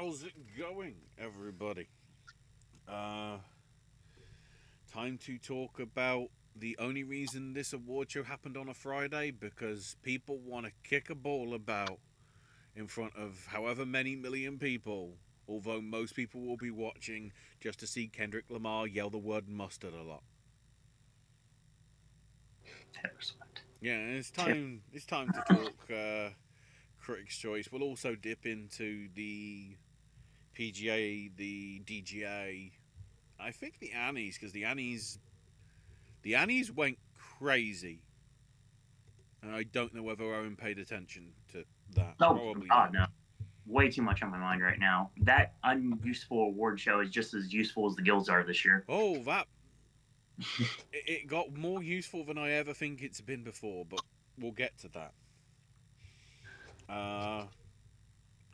How's it going, everybody? Uh, Time to talk about the only reason this award show happened on a Friday because people want to kick a ball about in front of however many million people, although most people will be watching just to see Kendrick Lamar yell the word mustard a lot. Taylor Swift. Yeah, it's time. It's time to talk Critic's Choice. We'll also dip into the PGA, the DGA. I think the Annies, because the Annies went crazy, and I don't know whether Owen paid attention to that. Oh Probably God, not. no! Way too much on my mind right now. That unuseful award show is just as useful as the guilds are this year. Oh, that it got more useful than I ever think it's been before, but we'll get to that. Uh,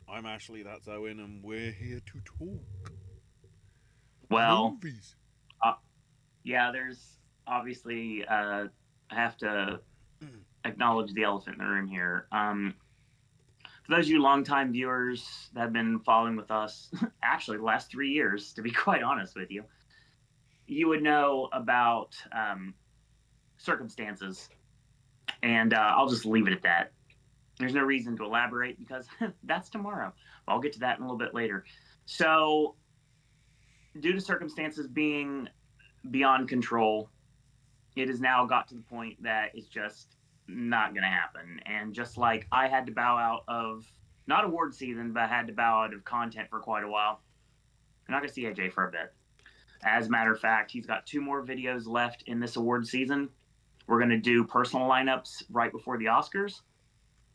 I'm Ashley. That's Owen, and we're here to talk Well, movies. uh, yeah, there's obviously I have to acknowledge the elephant in the room here. For those of you longtime viewers that have been following with us, actually the last 3 years, to be quite honest with you, you would know about circumstances, and I'll just leave it at that. There's no reason to elaborate because that's tomorrow. I'll get to that in a little bit later. So, due to circumstances being beyond control, it has now got to the point that it's just not going to happen. And just like I had to bow out of not award season, but I had to bow out of content for quite a while, I'm not going to see AJ for a bit. As a matter of fact, he's got 2 more videos left in this award season. We're going to do personal lineups right before the Oscars,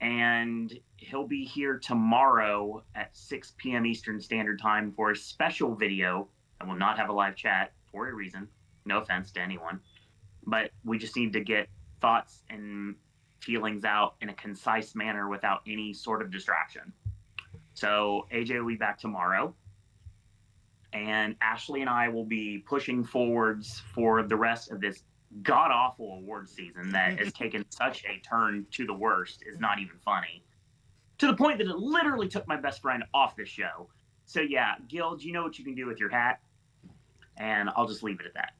and he'll be here tomorrow at 6 p.m. Eastern Standard Time for a special video. I will not have a live chat for a reason. No offense to anyone, but we just need to get thoughts and feelings out in a concise manner without any sort of distraction. So AJ will be back tomorrow, and Ashley and I will be pushing forwards for the rest of this god awful award season that has taken such a turn to the worst is not even funny. To the point that it literally took my best friend off the show. So yeah, Guild, you know what you can do with your hat, and I'll just leave it at that.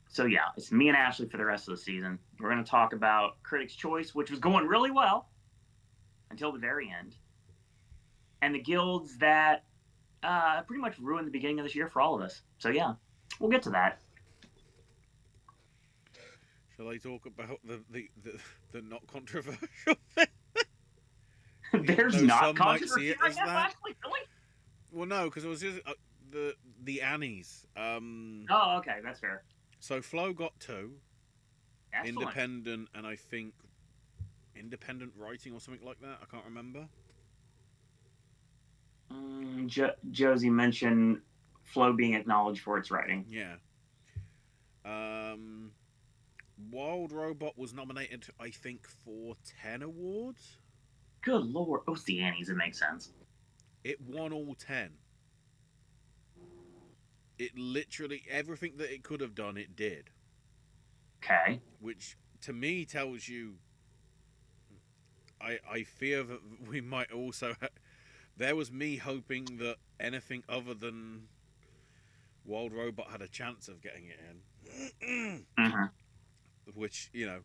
So yeah, it's me and Ashley for the rest of the season. We're going to talk about Critic's Choice, which was going really well until the very end, and the guilds that pretty much ruined the beginning of this year for all of us. So yeah, we'll get to that. Shall I talk about the not controversial thing? Even There's though not some might see controversy it right as now, that. Ashley. Really? Well, no, because it was just the Annies. Oh, okay, that's fair. So Flo got 2, Excellent. independent, and I think independent writing or something like that. I can't remember. Josie mentioned Flow being acknowledged for its writing. Yeah. Um, Wild Robot was nominated, I think, for 10 awards. Good lord. Oh, it's the Annies. It makes sense. It won all 10. It literally, everything that it could have done, it did. Okay. Which, to me, tells you, I fear that we might also... There was me hoping that anything other than Wild Robot had a chance of getting it in. Mm-hmm. Which, you know,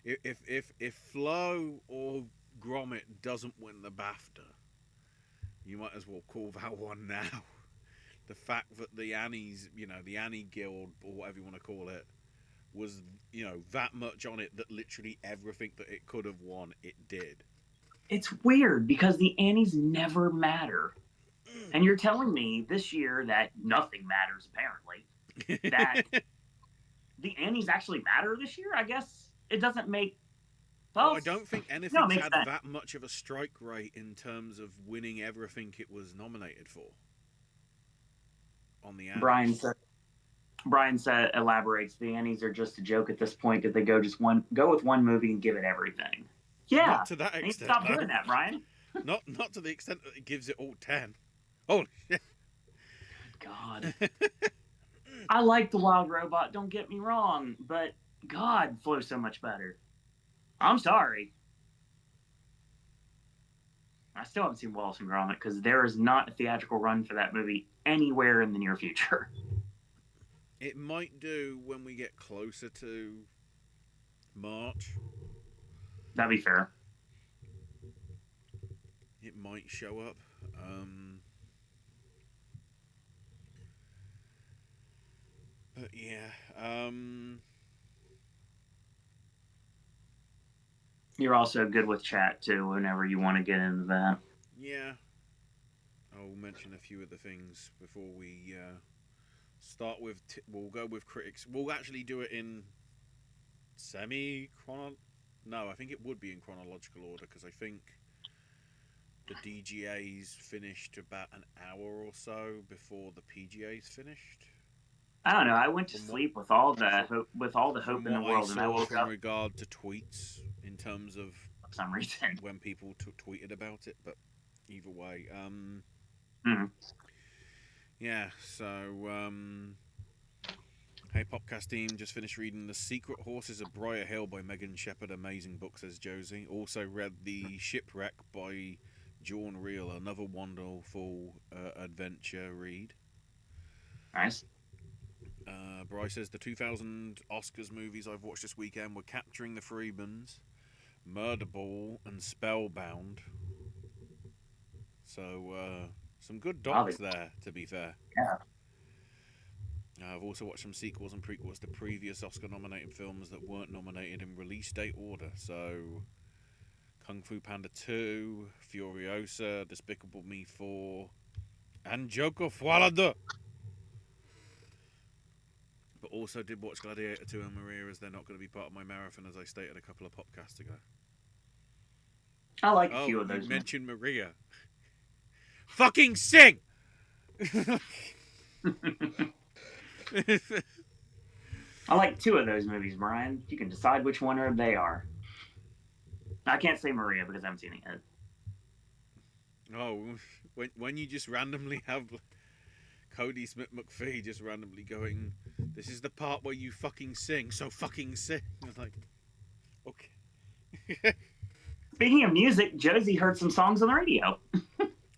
if Flo or Gromit doesn't win the BAFTA, you might as well call that one now. The fact that the Annies, you know, the Annie Guild or whatever you want to call it, was, you know, that much on it that literally everything that it could have won, it did. It's weird because the Annies never matter. And you're telling me this year that nothing matters, apparently. That the Annies actually matter this year? I guess it doesn't make... Well, I don't think no, it anything's makes had sense. that much of a strike rate in terms of winning everything it was nominated for on the Annies. Brian said elaborates the Annies are just a joke at this point because they go with one movie and give it everything. Yeah, Not to that extent. stop doing that, Brian. Not to the extent that it gives it all 10. Holy shit! God, I like the Wild Robot. Don't get me wrong, but God, Flow's so much better. I'm sorry. I still haven't seen Wallace and Gromit because there is not a theatrical run for that movie anywhere in the near future. It might do when we get closer to March. That'd be fair. It might show up. But yeah. You're also good with chat too whenever you want to get into that. Yeah. I'll mention a few of the things before we start with. We'll go with critics. We'll actually do it in semi-chrono. No, I think it would be in chronological order because I think the DGA's finished about an hour or so before the PGA's finished. I don't know. I went to sleep with all the hope in the world, and I woke from up regard to tweets in terms of for some reason. when people tweeted about it. But either way, yeah. So, hey, Popcast team, just finished reading The Secret Horses of Briar Hill by Megan Shepherd. Amazing book, says Josie. Also read The Shipwreck by John Reel, another wonderful adventure read. Nice. Bryce says the 2000 Oscars movies I've watched this weekend were Capturing the Freemans, Murderball, and Spellbound. So, some good docs there, to be fair. Yeah. I've also watched some sequels and prequels to previous Oscar-nominated films that weren't nominated in release date order. So, Kung Fu Panda 2, Furiosa, Despicable Me 4, and Joker Foila 2. But also did watch Gladiator 2 and Maria, as they're not going to be part of my marathon, as I stated a couple of podcasts ago. I like a few of those. You mentioned Maria. Fucking sing! I like two of those movies, Brian. You can decide which one they are. I can't say Maria because I haven't seen it yet. Oh, when you just randomly have Cody Smith McPhee just randomly going, this is the part where you fucking sing, so fucking sing. I was like, okay. Speaking of music, Josie heard some songs on the radio.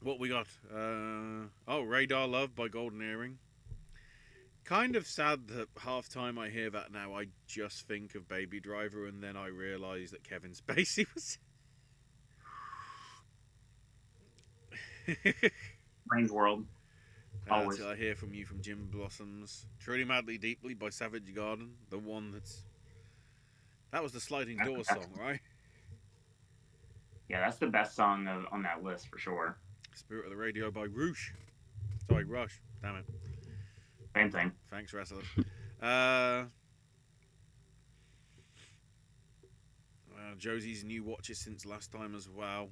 What we got? Radar Love by Golden Earring. Kind of sad that half time I hear that now, I just think of Baby Driver, and then I realise that Kevin Spacey was. Range World. Always. Till I hear from you from Jim Blossoms. Truly Madly Deeply by Savage Garden. The one that's. That was the Sliding Door song, right? Yeah, that's the best song on that list for sure. Spirit of the Radio by Rush. Sorry, Rush. Damn it. Same thing. Thanks, wrestler. Josie's new watches since last time as well.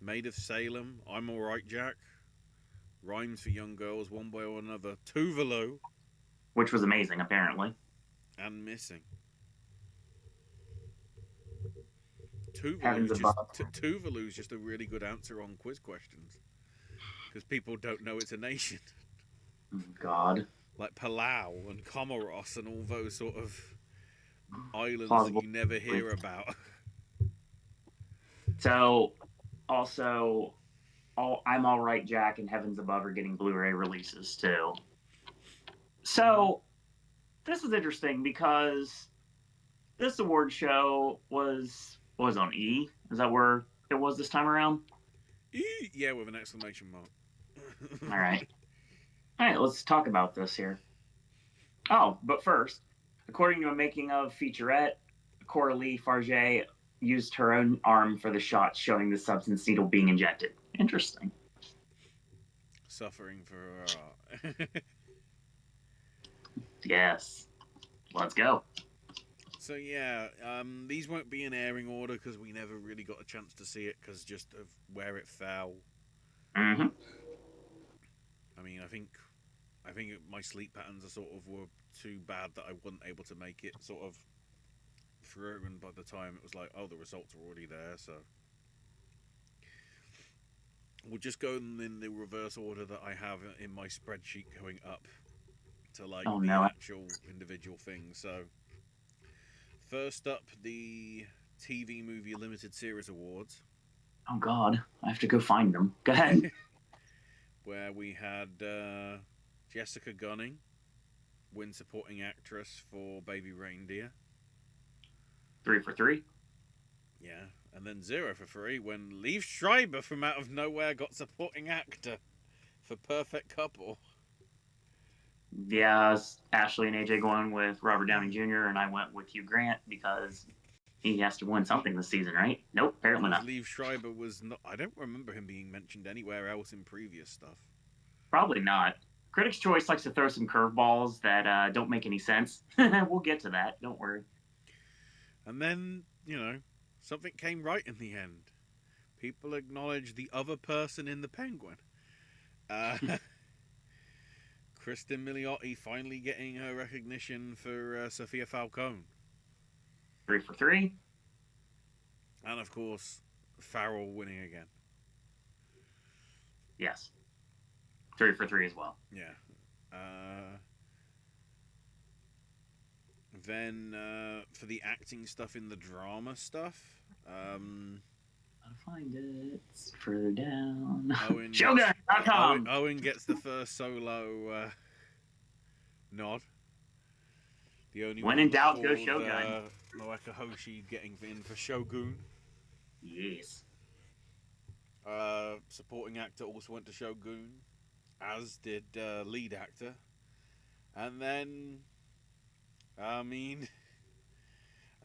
Maid of Salem, I'm Alright Jack, Rhymes for Young Girls, One Way or Another, Tuvalu. Which was amazing, apparently. And Missing. Tuvalu's just a really good answer on quiz questions. Because people don't know it's a nation. God. Like Palau and Comoros and all those sort of islands that you never hear about. So, also, I'm Alright Jack and Heavens Above are getting Blu-ray releases too. So, this was interesting because this award show was on E. Is that where it was this time around? E? Yeah, with an exclamation mark. All right, let's talk about this here. Oh, but first, according to a making of featurette, Coralie Farge used her own arm for the shot showing the substance needle being injected. Interesting. Suffering for Yes. Let's go. So yeah, these won't be in airing order because we never really got a chance to see it because just of where it fell. Mm-hmm. I mean, I think my sleep patterns were too bad that I wasn't able to make it sort of through, and by the time it was like, oh, the results are already there, so we'll just go in the reverse order that I have in my spreadsheet going up to like actual individual things. So first up, the TV Movie Limited Series Awards. Oh God, I have to go find them. Go ahead. Where we had Jessica Gunning win Supporting Actress for Baby Reindeer. 3 for 3. Yeah, and then 0 for 3 when Liev Schreiber from out of nowhere got Supporting Actor for Perfect Couple. Yeah, Ashley and AJ going with Robert Downey Jr. and I went with Hugh Grant because he has to win something this season, right? Nope, apparently Because not. Liev Schreiber was not. I don't remember him being mentioned anywhere else in previous stuff. Probably not. Critics' Choice likes to throw some curveballs that don't make any sense. We'll get to that. Don't worry. And then, something came right in the end. People acknowledged the other person in the Penguin. Kristen Milioti finally getting her recognition for Sophia Falcone. 3 for 3. And of course, Farrell winning again. Yes. 3 for 3 as well. Yeah. Then for the acting stuff in the drama stuff, I'll find it. It's further down. Owen Shogun.com. Owen gets the first solo nod. The only When one in doubt, go before Shogun. Moeka Hoshi getting in for Shogun. Yes. Supporting actor also went to Shogun, as did lead actor. And then,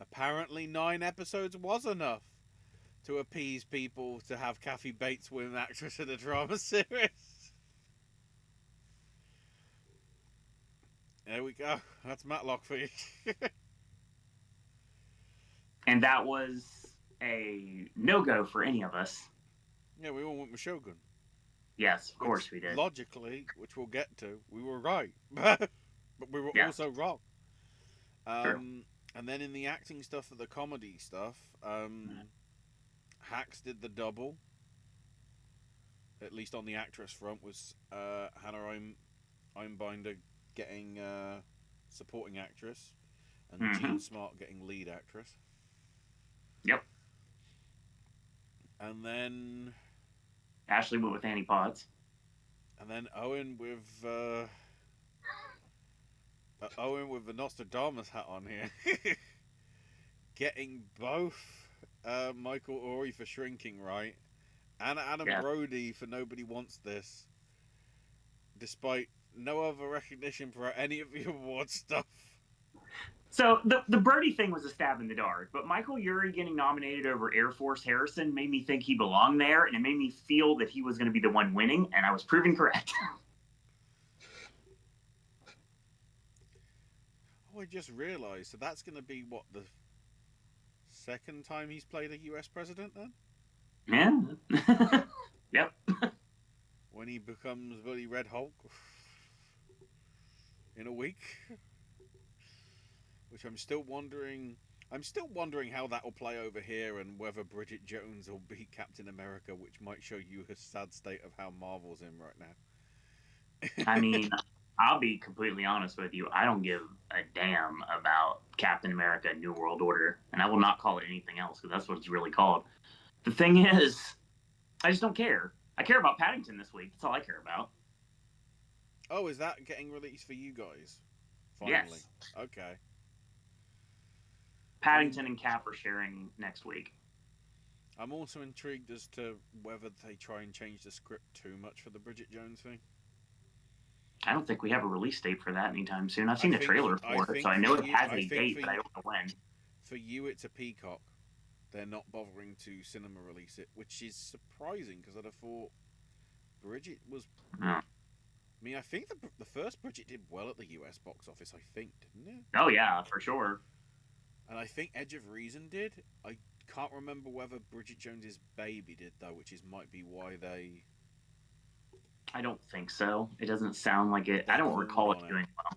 apparently 9 episodes was enough to appease people to have Kathy Bates win Actress of the Drama Series. There we go. That's Matlock for you. And that was a no-go for any of us. Yeah, we all went with Shogun. Yes, of course we did. Logically, which we'll get to, we were right. But we were also wrong. True. And then in the acting stuff for the comedy stuff, Hacks did the double. At least on the actress front was Hannah Einbinder getting supporting actress and Jean Smart getting lead actress. Yep. And then Ashley went with Annie Potts. And then Owen with the Nostradamus hat on here. Getting both Michael Ory for Shrinking right and Adam Brody for Nobody Wants This, despite no other recognition for any of the award stuff. So the Brody thing was a stab in the dark, but Michael Urie getting nominated over Air Force Harrison made me think he belonged there, and it made me feel that he was going to be the one winning, and I was proven correct. Oh, I just realised. So that's going to be, what, the second time he's played a US president, then? Yeah. Yep. When he becomes Buddy Red Hulk in a week. Which I'm still wondering how that will play over here and whether Bridget Jones will be Captain America, which might show you a sad state of how Marvel's in right now. I mean, I'll be completely honest with you. I don't give a damn about Captain America New World Order, and I will not call it anything else because that's what it's really called. The thing is, I just don't care. I care about Paddington this week. That's all I care about. Oh, is that getting released for you guys? Finally. Yes. Okay. Paddington and Cap are sharing next week. I'm also intrigued as to whether they try and change the script too much for the Bridget Jones thing. I don't think we have a release date for that anytime soon. I've seen the trailer for it, so I know it has a date, but I don't know when. For you, it's a Peacock. They're not bothering to cinema release it, which is surprising because I'd have thought Bridget was... No. I mean, I think the first Bridget did well at the US box office, I think, didn't it? Oh, yeah, for sure. And I think Edge of Reason did. I can't remember whether Bridget Jones's Baby did, though, which might be why they... I don't think so. It doesn't sound like it. I don't recall it doing well.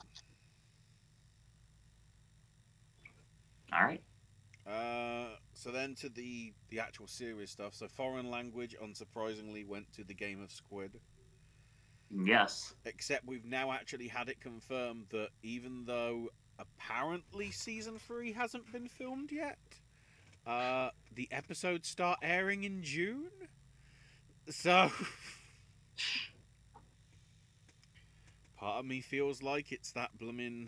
All right. So then to the actual series stuff. So foreign language, unsurprisingly, went to the Game of Squid. Yes. Except we've now actually had it confirmed that even though apparently season 3 hasn't been filmed yet, The episodes start airing in June, so part of me feels like it's that blooming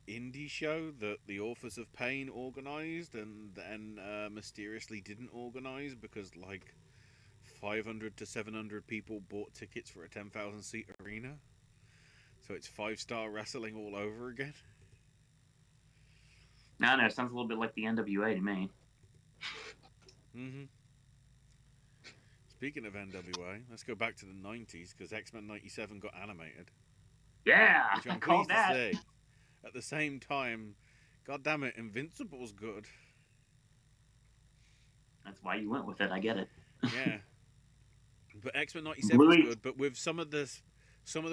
indie show that the Authors of Pain organised and then mysteriously didn't organise because like 500 to 700 people bought tickets for a 10,000 seat arena. So it's 5-star wrestling all over again. I don't know. Sounds a little bit like the NWA to me. Mm-hmm. Speaking of NWA, let's go back to the 90s because X-Men 97 got animated, Yeah, which I I'm called pleased to that. say. At the same time, god damn it, Invincible's good. That's why you went with it. I get it. Yeah. But X-Men 97's Bluey. good, but with some of the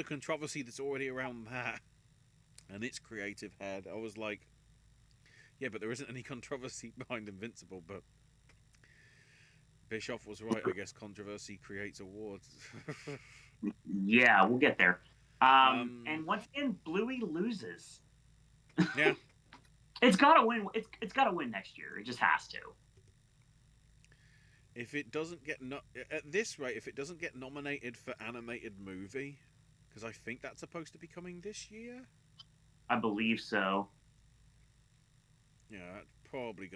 controversy that's already around that and its creative head, I was like, yeah, but there isn't any controversy behind Invincible, but Bischoff was right, I guess controversy creates awards. Yeah, we'll get there. um And once again, Bluey loses. yeah. It's got to win. It's got to win next year. It just has to. If it doesn't get at this rate, if it doesn't get nominated for animated movie, because I think that's supposed to be coming this year. I believe so. Yeah, that's probably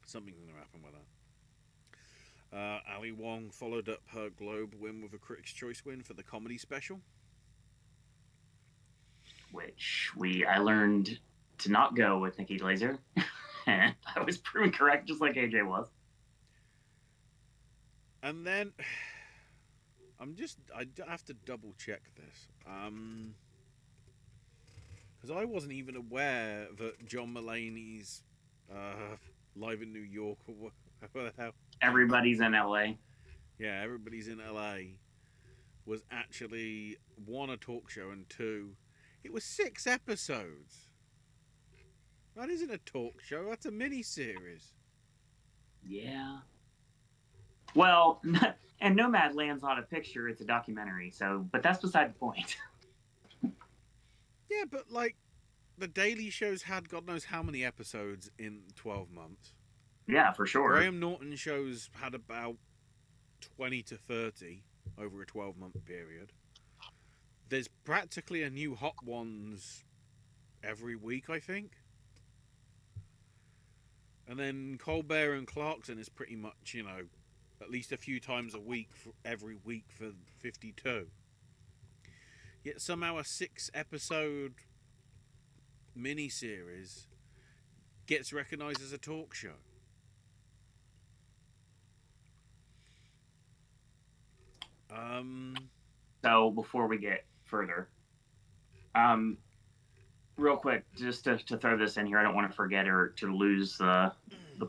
something's gonna happen with that. Ali Wong followed up her Globe win with a Critics' Choice win for the comedy special, Which I learned to not go with Nikki Glazer, and I was proven correct, just like AJ was. and then I have to double check this, because I wasn't even aware that John Mulaney's Live in New York or whatever the hell. Everybody's in LA. Yeah, everybody's in LA. Was actually one a talk show and two, it was 6 episodes. That isn't a talk show. That's a mini series. Yeah. Well, and Nomadland's not a picture; it's a documentary. So, but that's beside the point. Yeah, but like the Daily Show's had God knows how many episodes in 12 months. Yeah, for sure. Graham Norton shows had about 20 to 30 over a 12-month period. There's practically a new Hot Ones every week, I think. And then Colbert and Clarkson is pretty much, at least a few times a week for every week for 52. Yet somehow a 6-episode mini-series gets recognised as a talk show. So before we get further, real quick, just to throw this in here, I don't want to forget or to lose the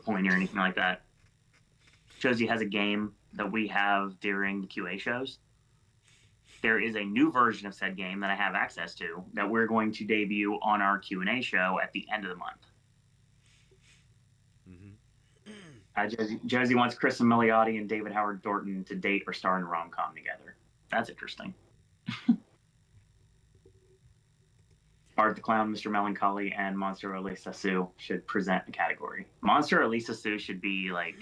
point or anything like that. Josie has a game that we have during the QA shows. There is a new version of said game that I have access to that we're going to debut on our Q&A show at the end of the month. Josie wants Chris Milioti and David Howard Thornton to date or star in a rom-com together. That's interesting. Art the Clown, Mr. Melancholy, and Monster Elisa Sue should present a category. Monster Elisa Sue should be like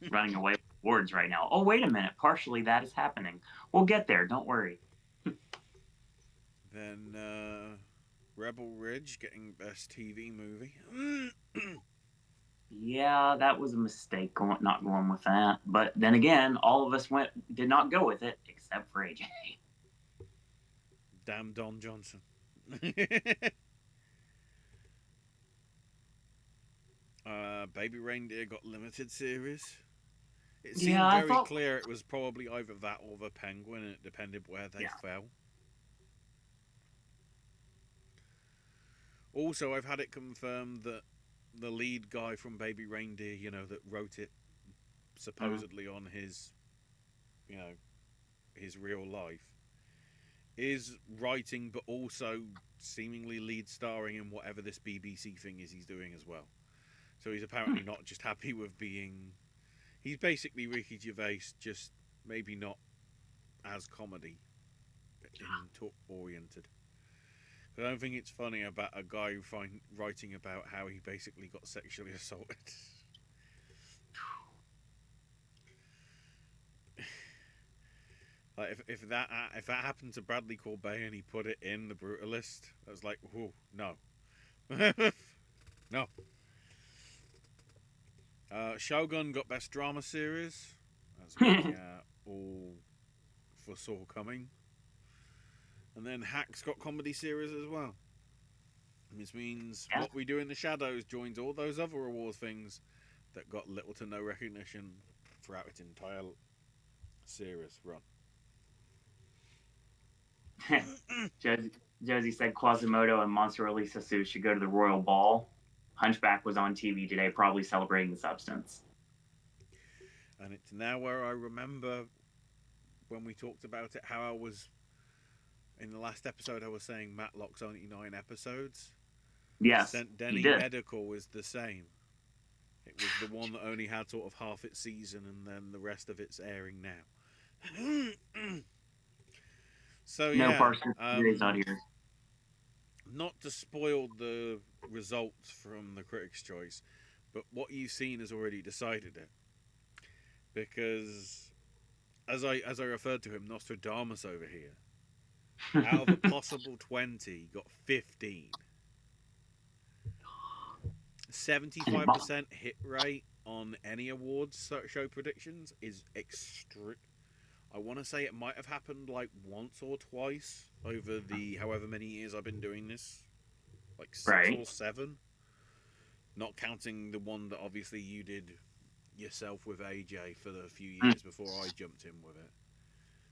running away with awards right now. Oh, wait a minute. Partially that is happening. We'll get there. Don't worry. Then Rebel Ridge getting Best TV Movie. Yeah, that was a mistake not going with that. But then again, all of us did not go with it except for AJ. Damn Don Johnson. Baby Reindeer got limited series. It seemed very clear it was probably either that or the Penguin, and it depended where they fell. Also, I've had it confirmed that the lead guy from Baby Reindeer, that wrote it supposedly on his, his real life, is writing but also seemingly lead starring in whatever this BBC thing is he's doing as well. So he's apparently not just happy with being... He's basically Ricky Gervais, just maybe not as comedy oriented. I don't think it's funny about a guy writing about how he basically got sexually assaulted. Like if that happened to Bradley Corbet and he put it in the Brutalist, I was like, whoa, no, no. Shogun got best drama series, as we all foresaw coming, and then Hacks got comedy series as well. This means Yeah. What We Do in the Shadows joins all those other award things that got little to no recognition throughout its entire series run. Josie, Josie said Quasimodo and Montserrat Sassoon should go to the Royal Ball. Hunchback was on TV today, probably celebrating the substance. And it's now where I remember when we talked about it, how I was in the last episode. I was saying Matlock's only 9 episodes. Yes, he Denny did. Medical is the same. It was the one that only had sort of half its season, and then the rest of it's airing now. So No yeah, Parsons series out here. not to spoil the results from the Critics' Choice, but what you've seen has already decided it. Because as I referred to him, Nostradamus over here, out of a possible 20, got 15. 75% hit rate on any awards show predictions is extreme. I want to say it might have happened like once or twice over the however many years I've been doing this, like 6 or 7. Not counting the one that obviously you did yourself with AJ for the few years before I jumped in with it.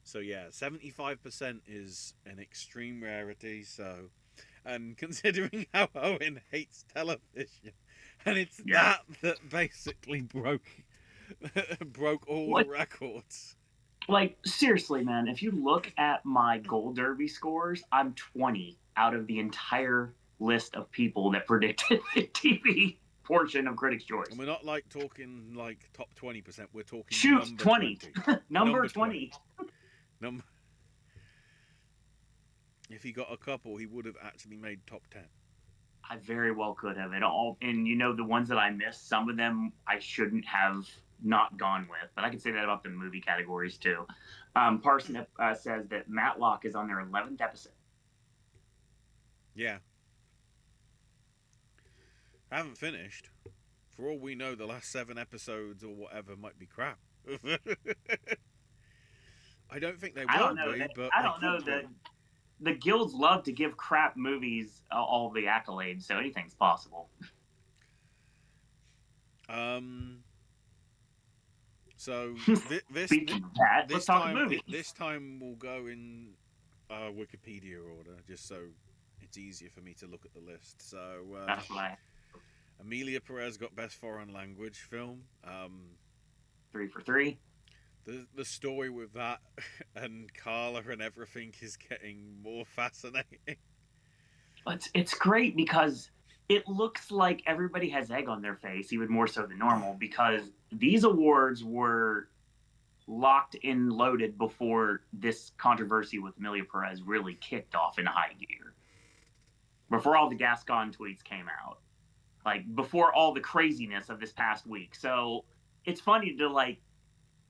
So yeah, 75% is an extreme rarity. So, and considering how Owen hates television, and it's that basically broke all the records. Like, seriously, man, if you look at my Gold Derby scores, I'm 20 out of the entire list of people that predicted the TV portion of Critics' Choice. And we're not like talking like top 20%. We're talking number 20. number 20. If he got a couple, he would have actually made top 10. I very well could have. And you know, the ones that I missed, some of them I shouldn't have not gone with. But I can say that about the movie categories too. Parsnip says that Matlock is on their 11th episode. Yeah. I haven't finished. For all we know, the last 7 episodes or whatever might be crap. I don't think they will be, but I don't know that the guilds love to give crap movies all the accolades, so anything's possible. So Speaking of that, let's talk movies. This time we'll go in Wikipedia order, just so it's easier for me to look at the list. So that's why. Amelia Perez got Best Foreign Language Film. 3 for 3. The story with that and Carla and everything is getting more fascinating. It's great because it looks like everybody has egg on their face, even more so than normal, because these awards were locked and loaded before this controversy with Amelia Perez really kicked off in high gear. Before all the Gascon tweets came out. Like, before all the craziness of this past week. So, it's funny to, like,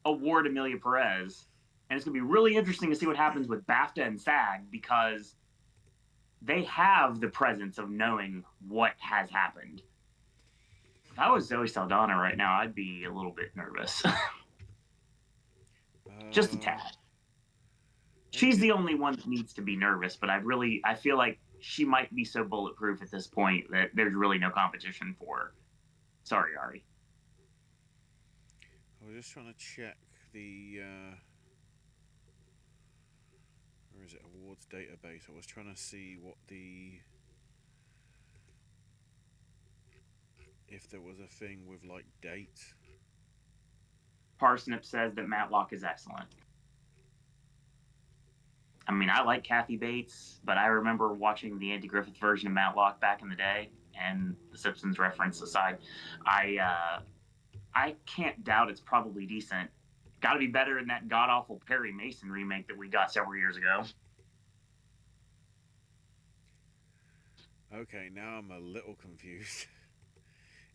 award Amelia Perez, and it's going to be really interesting to see what happens with BAFTA and SAG, because they have the presence of knowing what has happened. If I was Zoe Saldana right now, I'd be a little bit nervous. Just a tad. She's the only one that needs to be nervous, but I feel like she might be so bulletproof at this point that there's really no competition for her. Sorry, Ari. I was just trying to check the where is it, awards database. I was trying to see what if there was a thing with like dates. Parsnip says that Matlock is excellent. I mean, I like Kathy Bates, but I remember watching the Andy Griffith version of Matlock back in the day, and the Simpsons reference aside, I can't doubt it's probably decent. Got to be better than that god-awful Perry Mason remake that we got several years ago. Okay, now I'm a little confused.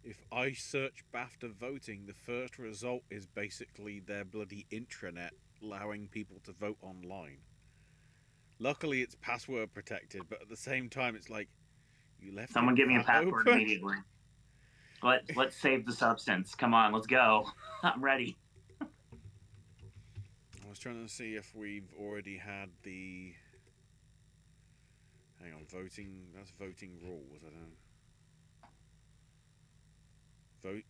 If I search BAFTA voting, the first result is basically their bloody intranet allowing people to vote online. Luckily, it's password protected, but at the same time, it's like you left it Someone give me a that password open. immediately. Let's save the substance. Come on, let's go. I'm ready. I was trying to see if we've already had the. Hang on, voting. That's voting rules. I don't. Vote.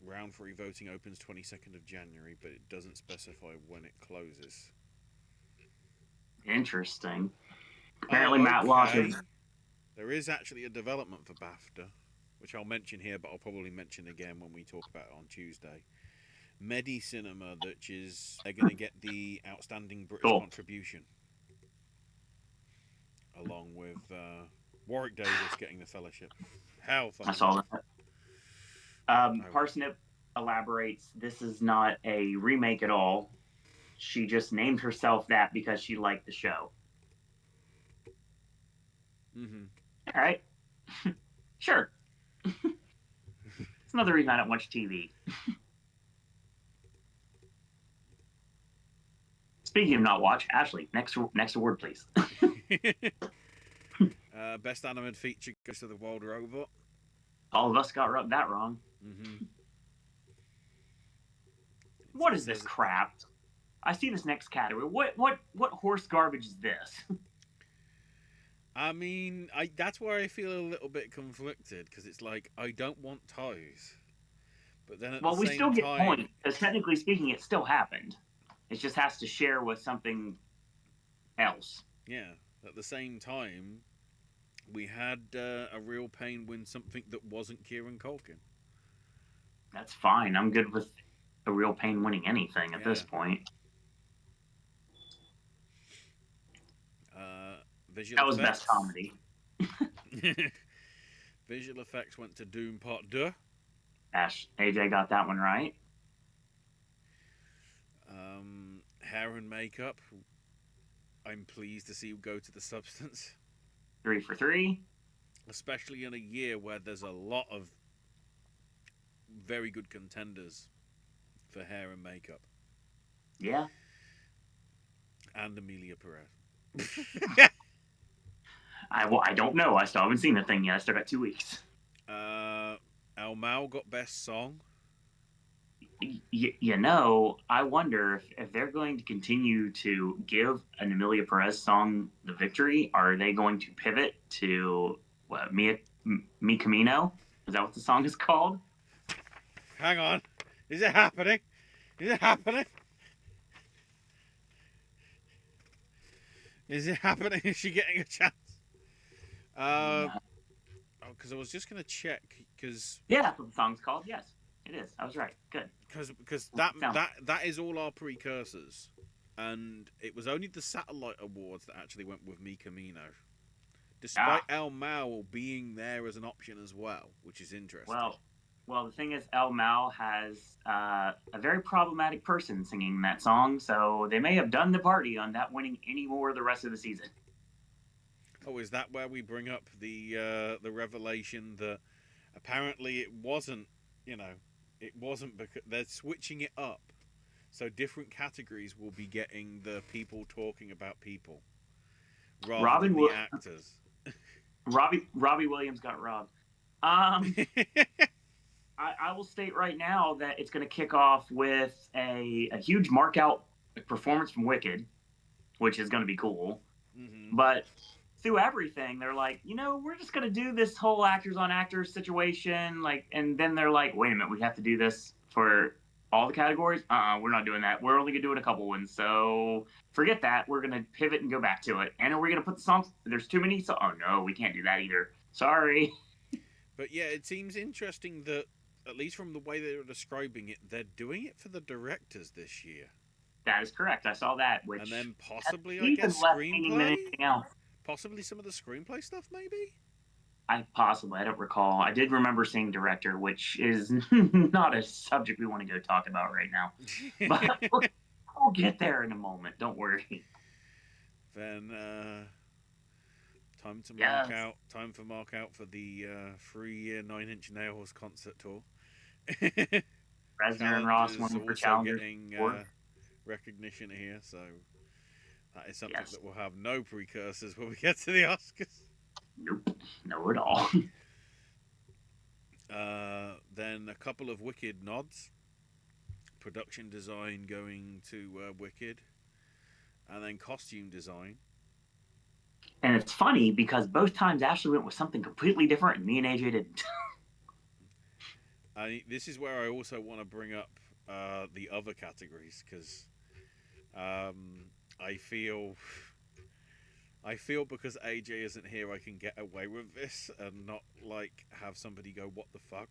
Round 3 voting opens 22nd of January, but it doesn't specify when it closes. Interesting. Apparently, Oh, Matt Walsh okay. is. There is actually a development for BAFTA, which I'll mention here, but I'll probably mention again when we talk about it on Tuesday. Medi Cinema, that is, they're going to get the Outstanding British Cool. Contribution, along with Warwick Davis getting the fellowship. How I fucking saw good. that. Parsnip elaborates. This is not a remake at all. She just named herself that because she liked the show. Mm-hmm. All right. Sure. It's another reason I don't watch TV. Speaking of not watch, Ashley, next award, please. Best animated feature goes to The Wild Robot. All of us got that wrong. Mm-hmm. What is this crap? I see this next category. What horse garbage is this? I mean, that's where I feel a little bit conflicted, because it's like, I don't want ties. But then at the Well, we same still get time, points, because technically speaking, it still happened. It just has to share with something else. yeah, at the same time, we had a real pain win something that wasn't Kieran Culkin. That's fine. I'm good with a real pain winning anything at this point. Visual that was effects. best comedy. Visual effects went to Doom Part 2. AJ got that one right. Hair and makeup, I'm pleased to see go to the substance. 3 for 3. Especially in a year where there's a lot of very good contenders for hair and makeup. Yeah. And Amelia Perez. I don't know. I still haven't seen the thing yet. I still got 2 weeks. El Mal got best song. I wonder if they're going to continue to give an Amelia Perez song the victory. Are they going to pivot to Mi Camino? Is that what the song is called? Hang on. Is it happening? Is it happening? Is it happening? Is she getting a chance? Because I was just going to check. Yeah, that's what the song's called. Yes, it is. I was right. Good. Because that is all our precursors. And it was only the Satellite Awards that actually went with Mi Camino. Despite El Mal being there as an option as well, which is interesting. Well, the thing is, El Mal has a very problematic person singing that song, so they may have done the party on that winning any more the rest of the season. Oh, is that where we bring up the revelation that apparently it wasn't, it wasn't because they're switching it up, so different categories will be getting the people talking about people rather than the actors. Robbie Williams got robbed. I will state right now that it's going to kick off with a huge mark-out performance from Wicked, which is going to be cool. Mm-hmm. But through everything, they're like, we're just going to do this whole actors on actors situation. And then they're like, wait a minute, we have to do this for all the categories? We're not doing that. We're only going to do it a couple ones. So forget that. We're going to pivot and go back to it. And are we going to put the songs? There's too many. So, oh, no, we can't do that either. Sorry. But yeah, it seems interesting that, at least from the way they were describing it, they're doing it for the directors this year. That is correct. I saw that. And then possibly, I guess, screenplay? Possibly some of the screenplay stuff, maybe? I don't recall. I did remember seeing director, which is not a subject we want to go talk about right now. But we'll get there in a moment. Don't worry. Then, time to mark out for the 3-year 9 Inch Nails concert tour. Reznor and Ross won for Challengers. recognition here, so that is something Yes. that will have no precursors when we get to the Oscars. Nope. No at all. Then a couple of Wicked nods. Production design going to Wicked, and then costume design. And it's funny because both times Ashley went with something completely different, and me and AJ didn't. This is where I also want to bring up the other categories, because I feel because AJ isn't here, I can get away with this and not like have somebody go, "What the fuck?"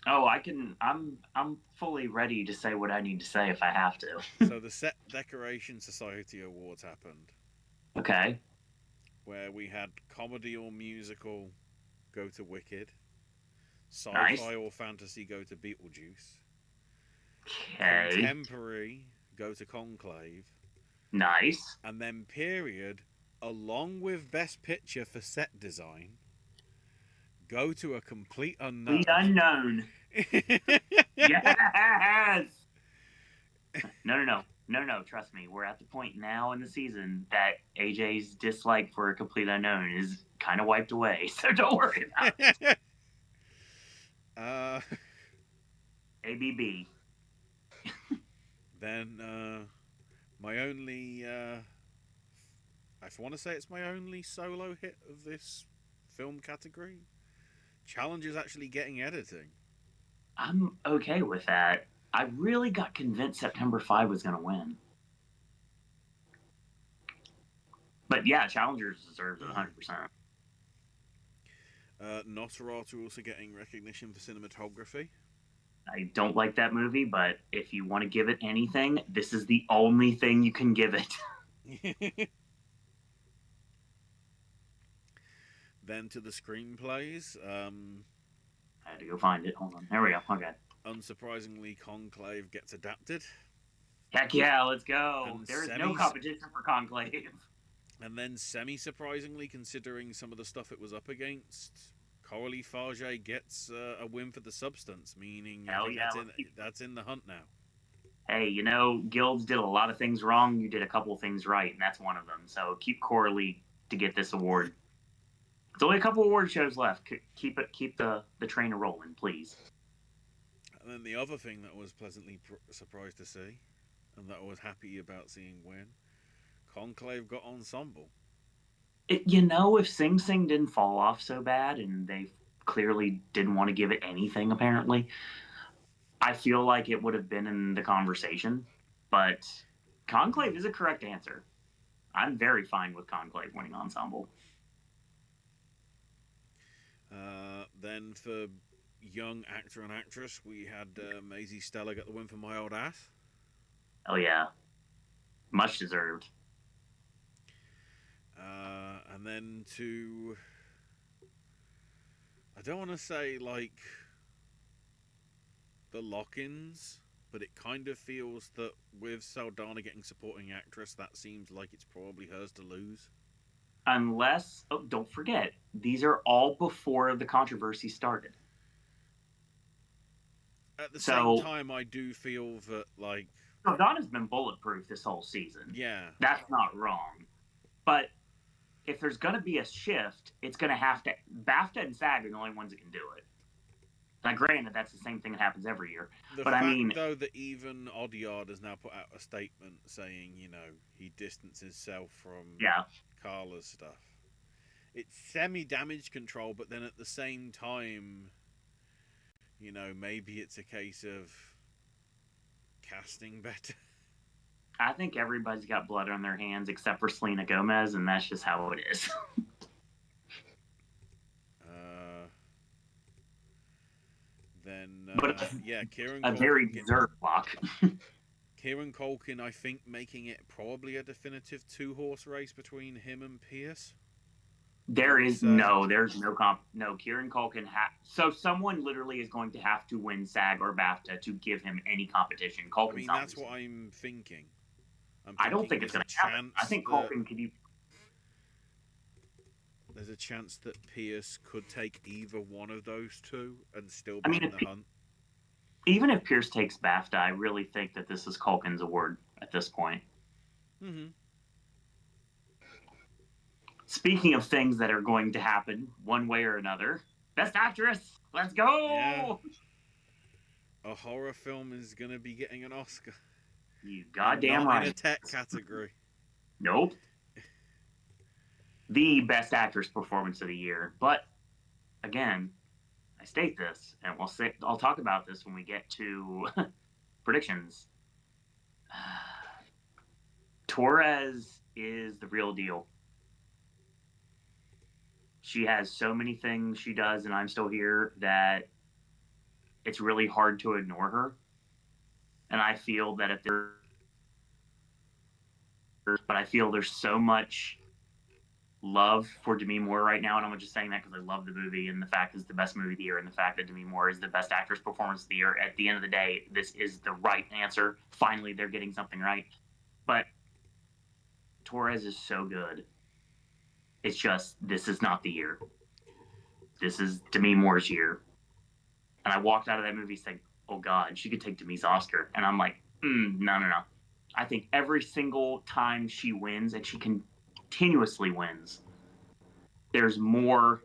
Oh, I can. I'm fully ready to say what I need to say if I have to. So the Set Decoration Society Awards happened, Okay. where we had comedy or musical go to Wicked, Nice. sci-fi or fantasy go to Beetlejuice, Okay. contemporary go to Conclave, Nice. and then period, along with Best Picture for set design, go to a complete unknown. The unknown. Yes. No. Trust me, we're at the point now in the season that AJ's dislike for a complete unknown is kind of wiped away. So don't worry about it. ABB. Then my only, I want to say it's my only solo hit of this film category. Challenge is actually getting editing. I'm okay with that. I really got convinced September 5 was going to win. But yeah, Challengers deserves it 100%. Nosferatu also getting recognition for cinematography. I don't like that movie, but if you want to give it anything, this is the only thing you can give it. Then to the screenplays. I had to go find it. Hold on. There we go. Okay. Unsurprisingly, Conclave gets adapted. Heck yeah, let's go. And there is no competition for Conclave. And then, semi-surprisingly, considering some of the stuff it was up against, Coralie Farge gets a win for The Substance, meaning Hell yeah, that's in the hunt now. Hey, you know, Guilds did a lot of things wrong. You did a couple of things right, and that's one of them. So keep Coralie to get this award. There's only a couple award shows left. Keep the train rolling, please. And then the other thing that I was pleasantly surprised to see, and that I was happy about seeing win, Conclave got ensemble. If Sing Sing didn't fall off so bad, and they clearly didn't want to give it anything, apparently, I feel like it would have been in the conversation. But Conclave is a correct answer. I'm very fine with Conclave winning ensemble. Then for young actor and actress, we had Maisie Stella get the win for My Old Ass. Oh yeah, much deserved. And then to, I don't want to say like the lock-ins, but it kind of feels that with Saldana getting supporting actress, that seems like it's probably hers to lose. Unless, don't forget, these are all before the controversy started. At the same time, I do feel that, like, Saldana's been bulletproof this whole season. Yeah. That's not wrong. But if there's going to be a shift, it's going to have to... BAFTA and SAG are the only ones that can do it. Now, granted, that's the same thing that happens every year. But I mean, though, that even Odyard has now put out a statement saying, he distanced himself from Carla's stuff. It's semi-damage control, but then at the same time, maybe it's a case of casting better. I think everybody's got blood on their hands except for Selena Gomez, and that's just how it is. Kieran Culkin. A very deserved block. Kieran Culkin, I think, making it probably a definitive 2-horse race between him and Pierce. There's no Kieran Culkin so someone literally is going to have to win SAG or BAFTA to give him any competition. Culkin's that's what I'm thinking. I don't think it's going to happen. I think Culkin could be. There's a chance that Pierce could take either one of those two and still be in the hunt. even if Pierce takes BAFTA, I really think that this is Culkin's award at this point. Mm-hmm. Speaking of things that are going to happen one way or another, Best Actress, let's Yeah, go! a horror film is gonna be getting an Oscar, You and goddamn not in a right. tech category. Nope. The Best Actress performance of the year. But again, I state this, and I'll talk about this when we get to predictions. Torres is the real deal. She has so many things she does, and I'm still here, that it's really hard to ignore her. And I feel that if there, but I feel there's so much love for Demi Moore right now, and I'm just saying that because I love the movie and the fact it's the best movie of the year, and the fact that Demi Moore is the best actress performance of the year. At the end of the day, this is the right answer. Finally, they're getting something right. But Torres is so good. It's just this is not the year. This is Demi Moore's year. And I walked out of that movie saying, "Oh God, she could take Demi's Oscar." And I'm like, no, no, no. I think every single time she wins, and she continuously wins, there's more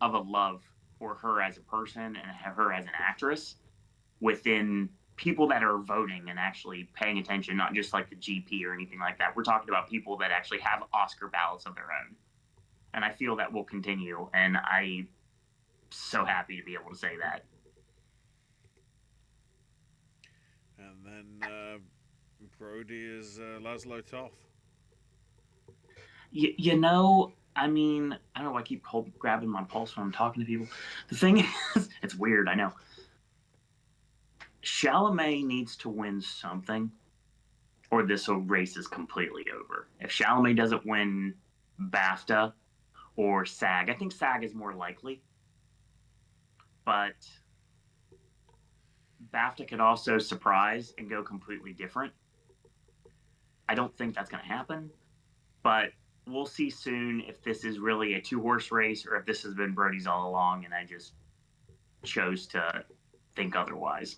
of a love for her as a person and her as an actress within people that are voting and actually paying attention, not just like the GP or anything like that. We're talking about people that actually have Oscar ballots of their own. And I feel that will continue. And I'm so happy to be able to say that. And then Brody is Laszlo Toth. I mean, I don't know why I keep grabbing my pulse when I'm talking to people. The thing is, it's weird, I know. Chalamet needs to win something, or this race is completely over. If Chalamet doesn't win BAFTA or SAG, I think SAG is more likely, but BAFTA could also surprise and go completely different. I don't think that's going to happen, but we'll see soon if this is really a two-horse race or if this has been Brody's all along and I just chose to think otherwise.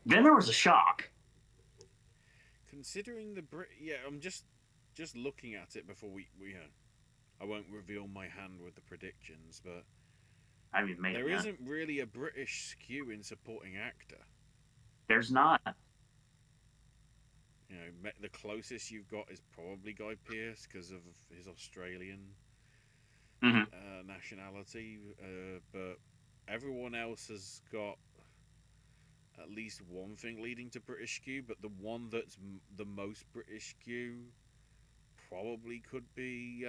Then there was a shock. Considering the yeah, I'm just looking at it before we I won't reveal my hand with the predictions, but I mean, made there it yet. isn't really a British skew in supporting actor. There's not. You know, the closest you've got is probably Guy Pearce because of his Australian Mm-hmm. nationality, but everyone else has got at least one thing leading to British skew. But the one that's the most British skew probably could be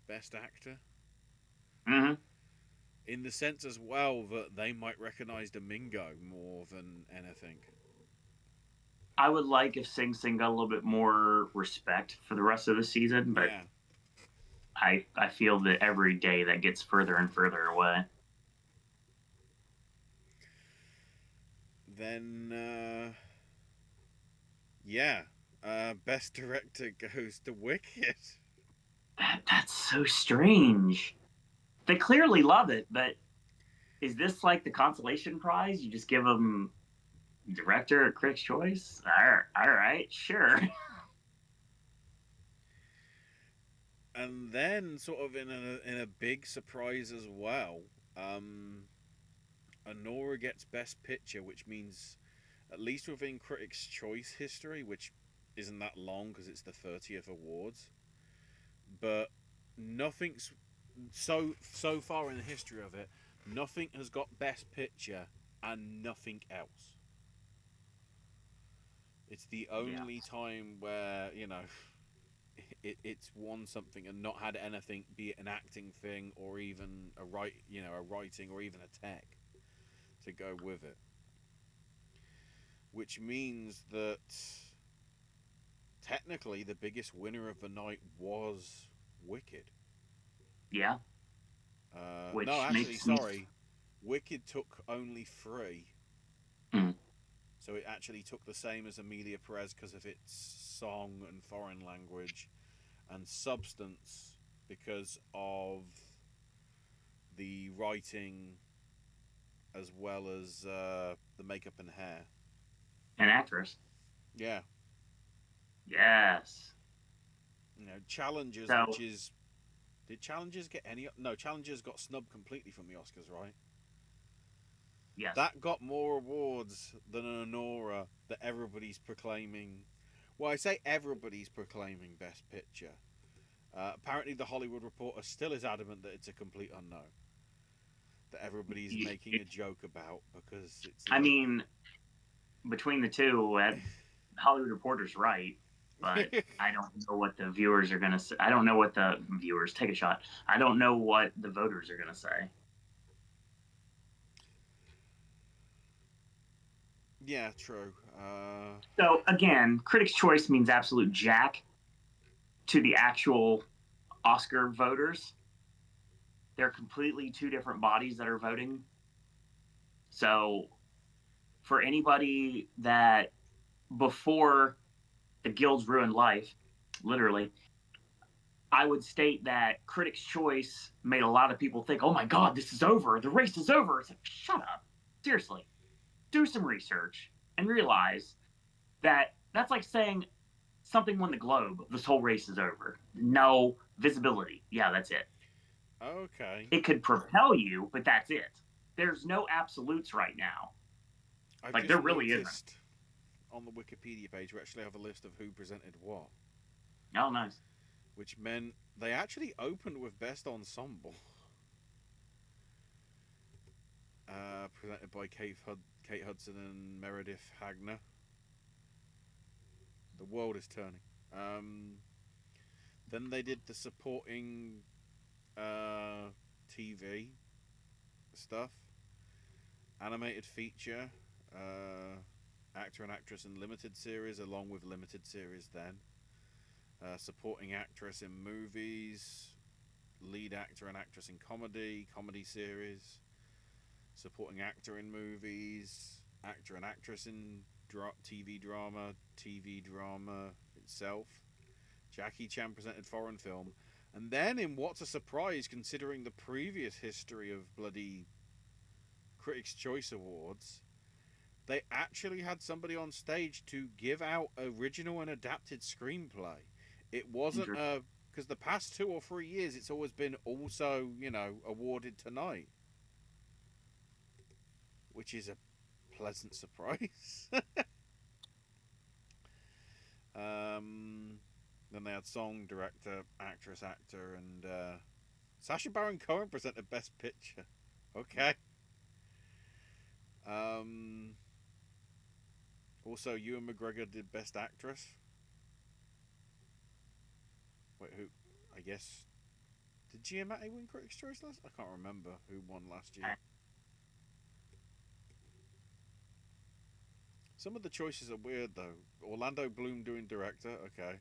Best Actor. Mm-hmm. In the sense as well that they might recognize Domingo more than anything. I would like if Sing Sing got a little bit more respect for the rest of the season, but Yeah. I feel that every day that gets further and further away. Then, yeah, Best Director goes to Wicked. That's so strange. They clearly love it, but is this like the consolation prize? You just give them director or critic's choice? All right, sure. And then, sort of in a big surprise as well, um, Honora gets Best Picture, which means, at least within Critics' Choice history, which isn't that long because it's the 30th awards, but nothing's so far in the history of it, nothing has got Best Picture and nothing else. It's the Yeah. only time where it's won something and not had anything, be it an acting thing or even a writing or even a tech to go with it. Which means that technically the biggest winner of the night was Wicked. Yeah. No, Which actually, makes me. sorry. Wicked took only three. Mm. So it actually took the same as Amelia Perez because of its song and foreign language, and Substance because of the writing as well as the makeup and hair. An actress. Yeah, Yes. Challengers, which So is did Challengers get any? No, Challengers got snubbed completely from the Oscars, right? yes. That got more awards than an Honora that everybody's proclaiming. Well, I say everybody's proclaiming Best Picture. Apparently, the Hollywood Reporter still is adamant that it's a complete unknown. That everybody's making a joke about because it's I like. mean, between the two, Hollywood Reporter's right, but I don't know what the viewers are going to say. I don't know what the viewers take a shot. I don't know what the voters are going to say. Yeah, true. So again, Critics' Choice means absolute jack to the actual Oscar voters. They're completely two different bodies that are voting. So for anybody that before the guilds ruined life, literally, I would state that Critics' Choice made a lot of people think, "Oh my God, this is over. The race is over." It's like, shut up. Seriously, do some research and realize that that's like saying something won the Globe. This whole race is over. No visibility. Yeah, that's it. Okay. It could propel you, but that's it. There's no absolutes right now. I've Like just there really isn't. noticed on the Wikipedia page we actually have a list of who presented what, Oh, nice. which meant they actually opened with Best Ensemble, presented by Kate Hudson and Meredith Hagner. The world is turning. Um, then they did the supporting TV stuff, animated feature, actor and actress in limited series, along with limited series. Then supporting actress in movies, lead actor and actress in comedy series, supporting actor in movies, actor and actress in TV drama itself. Jackie Chan presented foreign film. And then, in what's a surprise considering the previous history of bloody Critics' Choice Awards, they actually had somebody on stage to give out original and adapted screenplay. It wasn't a. Because the past 2 or 3 years, it's always been also, awarded tonight, which is a pleasant surprise. um, then they had song, director, actress, actor, and Sacha Baron Cohen presented Best Picture. Okay. Um, also, Ewan McGregor did Best Actress. Wait, who? I guess. Did Giamatti win Critics' Choice last? I can't remember who won last year. Some of the choices are weird though. Orlando Bloom doing director. Okay.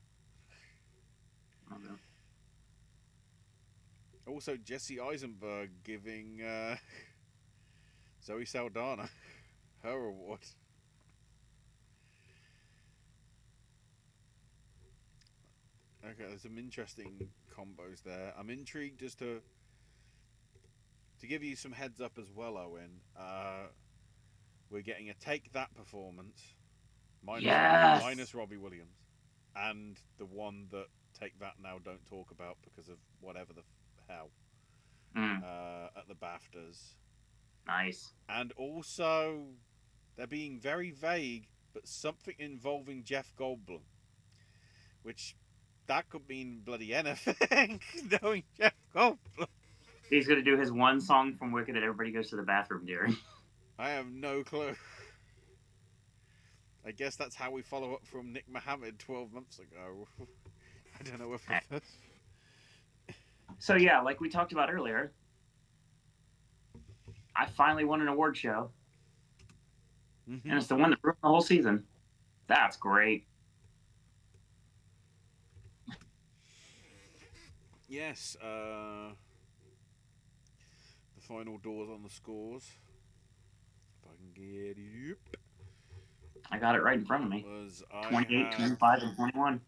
Also, Jesse Eisenberg giving Zoe Saldana her award. Okay, there's some interesting combos there. I'm intrigued as to give you some heads up as well, Owen. We're getting a Take That performance Yes. minus Robbie Williams, and the one that Take That now don't talk about because of whatever the hell at the BAFTAs. Nice. And also, they're being very vague, but something involving Jeff Goldblum, which that could mean bloody anything. Knowing Jeff Goldblum, He's gonna do his one song from Wicked that everybody goes to the bathroom during. I have no clue. I guess that's how we follow up from Nick Mohammed 12 months ago. I don't know if it. So yeah, like we talked about earlier, I finally won an award show, and it's the one that ruined the whole season. That's great. Yes, the final doors on the scores. If I can get it. I got it right in front of me. Was 28, 25, and 21.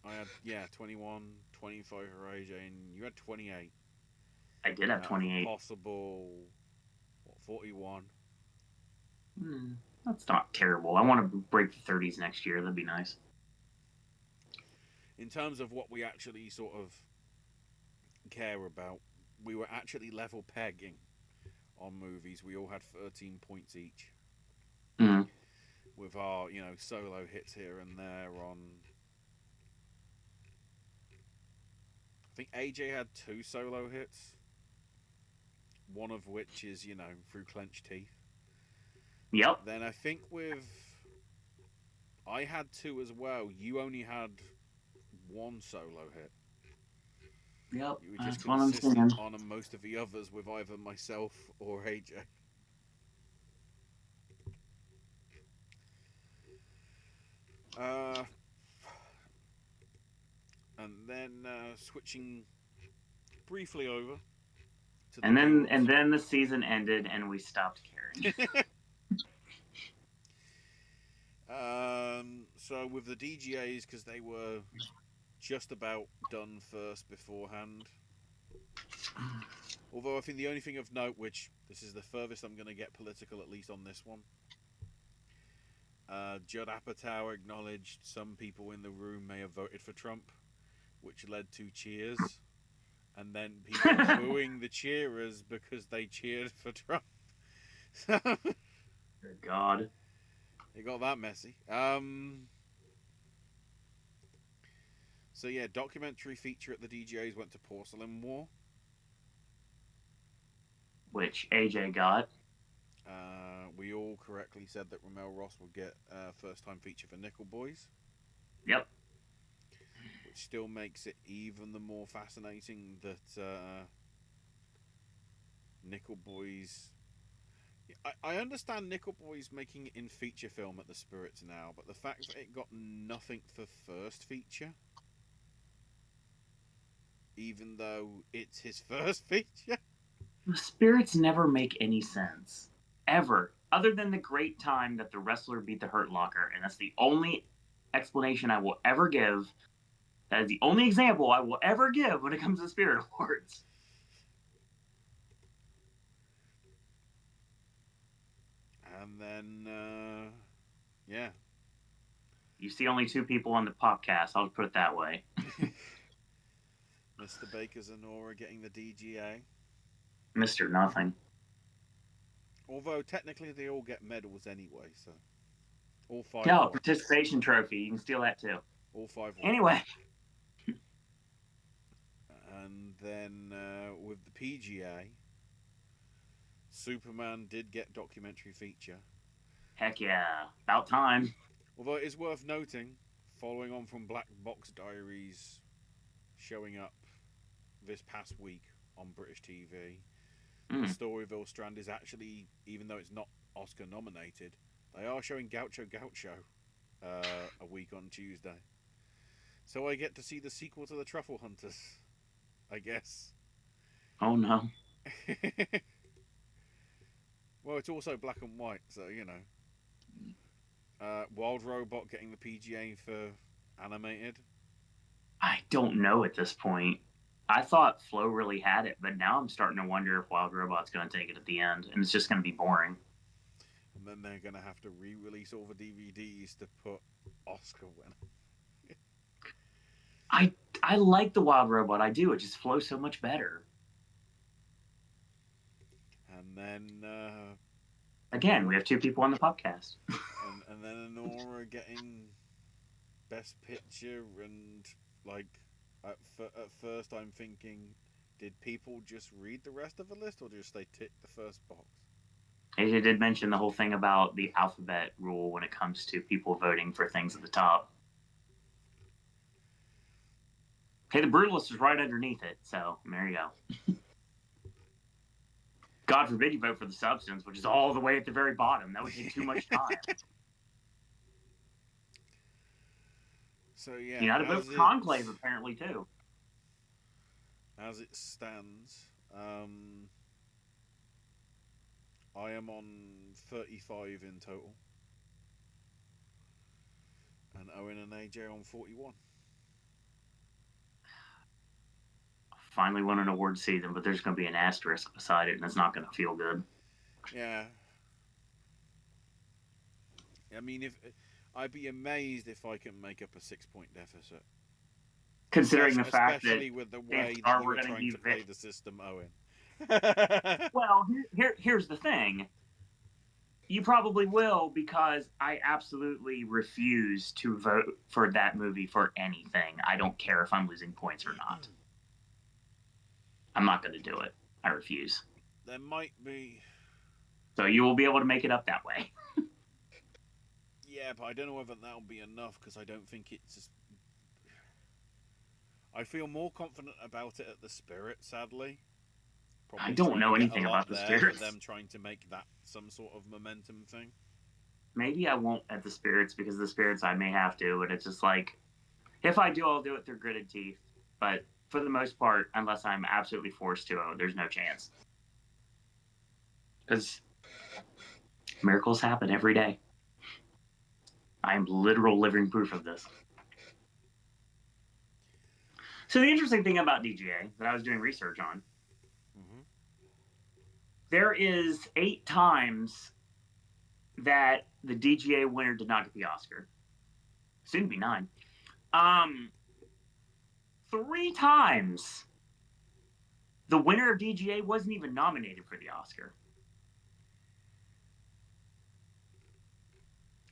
I had 21, 25 for AJ, and you had 28. I did have 28. Possible, 41 That's not terrible. I want to break the 30s next year. That'd be nice. In terms of what we actually sort of care about, we were actually level pegging on movies. We all had 13 points each. Mm. With our, solo hits here and there on. I think AJ had 2 solo hits. One of which is, through clenched teeth. Yep. Then I think I had 2 as well. You only had 1 solo hit. Yep. You were just That's what I'm saying. consistent on most of the others with either myself or AJ. And then switching briefly over to the and then the season ended and we stopped caring. So with the DGAs, because they were just about done first beforehand. Although I think the only thing of note, which this is the furthest I'm going to get political, at least on this one, Judd Apatow acknowledged some people in the room may have voted for Trump, which led to cheers, and then people booing the cheerers because they cheered for Trump. Good God. It got that messy. So yeah, documentary feature at the DGAs went to Porcelain War, which AJ got. We all correctly said that Ramel Ross would get first-time feature for Nickel Boys. Yep. Which still makes it even the more fascinating that Nickel Boys. I understand Nickel Boys making it in feature film at the Spirits now, but the fact that it got nothing for first feature, even though it's his first feature. The Spirits never make any sense. Ever. Other than the great time that the wrestler beat the Hurt Locker, and that's the only explanation I will ever give. That is the only example I will ever give when it comes to Spirit Awards. And then, yeah. You see only 2 people on the Popcast, I'll put it that way. Mr. Baker Zanora getting the DGA. Mr. Nothing. Although technically they all get medals anyway, so all 5. No, participation trophy. You can steal that too. All 5. Anyway. And then with the PGA, Superman did get documentary feature. Heck yeah. About time. Although it is worth noting, following on from Black Box Diaries showing up this past week on British TV, Storyville Strand is actually, even though it's not Oscar nominated, they are showing Gaucho Gaucho a week on Tuesday. So I get to see the sequel to the Truffle Hunters, I guess. Oh no. Well, it's also black and white, so Wild Robot getting the PGA for animated. I don't know at this point. I thought Flo really had it, but now I'm starting to wonder if Wild Robot's going to take it at the end, and it's just going to be boring. And then they're going to have to re-release all the DVDs to put Oscar winner. I like the Wild Robot. I do. It just flows so much better. And then again, we have 2 people on the podcast. and then Anora getting Best Picture, and like at first I'm thinking, did people just read the rest of the list or just they tick the first box? AJ did mention the whole thing about the alphabet rule when it comes to people voting for things at the top. Hey, the Brutalist is right underneath it, so there you go. God forbid you vote for the Substance, which is all the way at the very bottom. That would take too much time. So yeah, you had to vote for Conclave apparently too. As it stands, I am on 35 in total, and Owen and AJ on 41. Finally won an award season, but there's going to be an asterisk beside it, and it's not going to feel good. Yeah. I mean, if I'd be amazed if I can make up a 6 point deficit, Considering the fact that especially with the chances way that are you we're were going to trying be to play the system, Owen. well. Here's the thing. You probably will, because I absolutely refuse to vote for that movie for anything. I don't care if I'm losing points or not. I'm not going to do it. I refuse. There might be. So you will be able to make it up that way. Yeah, but I don't know whether that'll be enough because I don't think it's. I feel more confident about it at the Spirit, sadly. I Probably don't trying to know get a anything lot about the there for spirits. them trying to make that some sort of momentum thing. Maybe I won't at the spirits, because the spirits I may have to, but it's just like, if I do, I'll do it through gritted teeth. But for the most part, unless I'm absolutely forced to, there's no chance. Because miracles happen every day. I am literal living proof of this. So the interesting thing about DGA that I was doing research on, there is 8 times that the DGA winner did not get the Oscar. Soon to be 9. 3 times the winner of DGA wasn't even nominated for the Oscar.